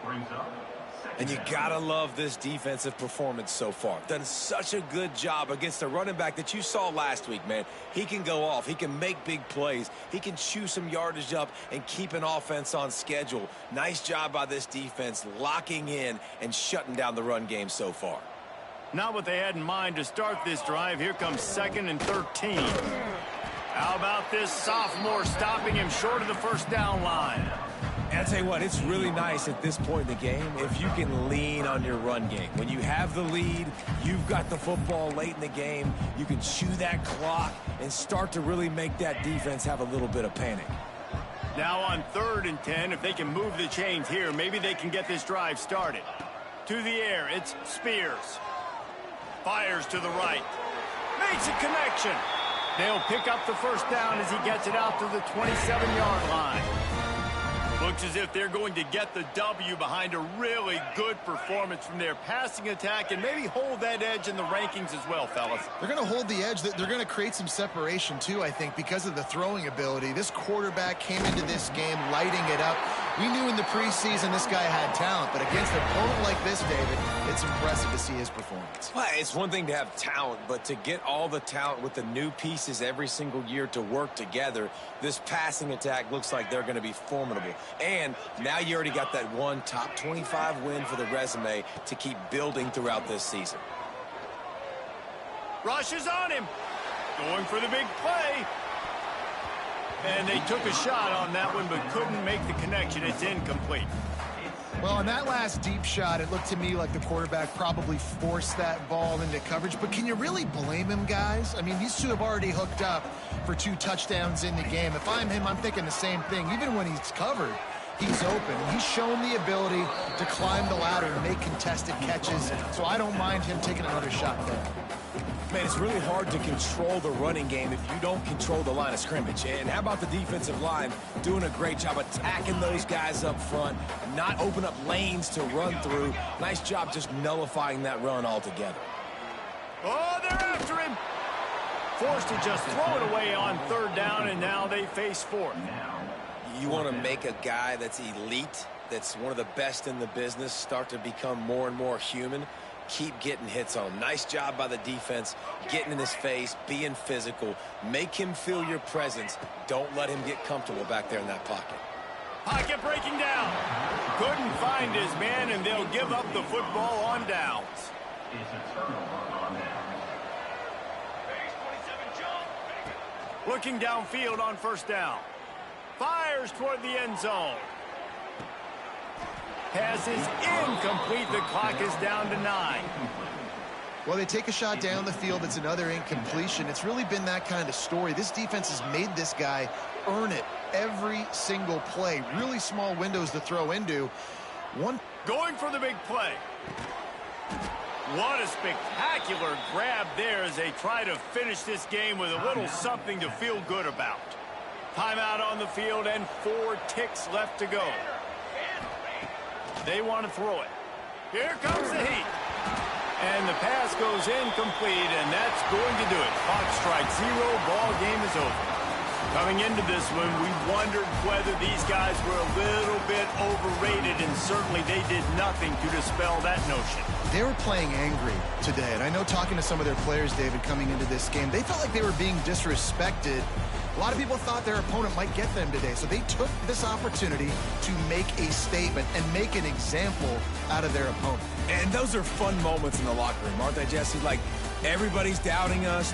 And you gotta love this defensive performance so far. Done such a good job against a running back that you saw last week, man. He can go off. He can make big plays. He can chew some yardage up and keep an offense on schedule. Nice job by this defense locking in and shutting down the run game so far. Not what they had in mind to start this drive. Here comes 2nd and 13. How about this sophomore stopping him short of the 1st down line? And I tell you what, it's really nice at this point in the game if you can lean on your run game. When you have the lead, you've got the football late in the game, you can chew that clock and start to really make that defense have a little bit of panic. Now on 3rd and 10, if they can move the chains here, maybe they can get this drive started. To the air, it's Spears. Fires to the right. Makes a connection. They'll pick up the 1st down as he gets it out to the 27-yard line. Looks as if they're going to get the W behind a really good performance from their passing attack and maybe hold that edge in the rankings as well, fellas. They're going to hold the edge. They're going to create some separation, too, I think, because of the throwing ability. This quarterback came into this game lighting it up. We knew in the preseason this guy had talent, but against an opponent like this, David, it's impressive to see his performance. Well, it's one thing to have talent, but to get all the talent with the new pieces every single year to work together, this passing attack looks like they're going to be formidable. And now you already got that one top 25 win for the resume to keep building throughout this season. Rush is on him. Going for the big play. And they took a shot on that one but couldn't make the connection. It's incomplete. Well, on that last deep shot, it looked to me like the quarterback probably forced that ball into coverage. But can you really blame him, guys? I mean, these two have already hooked up for 2 touchdowns in the game. If I'm him, I'm thinking the same thing. Even when he's covered, he's open. He's shown the ability to climb the ladder and make contested catches. So I don't mind him taking another shot there. Man, it's really hard to control the running game if you don't control the line of scrimmage. And how about the defensive line doing a great job attacking those guys up front, not open up lanes to run through. Nice job just nullifying that run altogether. Oh, they're after him. Forced to just throw it away on 3rd down, and now they face 4th. You want to make a guy that's elite, that's one of the best in the business, start to become more and more human. Keep getting hits on him. Nice job by the defense, getting in his face, being physical. Make him feel your presence. Don't let him get comfortable back there in that pocket. Pocket breaking down. Couldn't find his man, and they'll give up the football on downs. It's a turnover on downs. Looking downfield on 1st down. Fires toward the end zone. Pass is incomplete. The clock is down to 9. Well, they take a shot down the field. It's another incompletion. It's really been that kind of story. This defense has made this guy earn it every single play. Really small windows to throw into. Going for the big play. What a spectacular grab there as they try to finish this game with a little something to feel good about. Timeout on the field and 4 ticks left to go. They want to throw it. Here comes the heat. And the pass goes incomplete, and that's going to do it. Clock strikes 0. Ball game is over. Coming into this one, we wondered whether these guys were a little bit overrated, and certainly they did nothing to dispel that notion. They were playing angry today, and I know talking to some of their players, David, coming into this game, they felt like they were being disrespected. A lot of people thought their opponent might get them today, so they took this opportunity to make a statement and make an example out of their opponent. And those are fun moments in the locker room, aren't they, Jesse? Like, everybody's doubting us.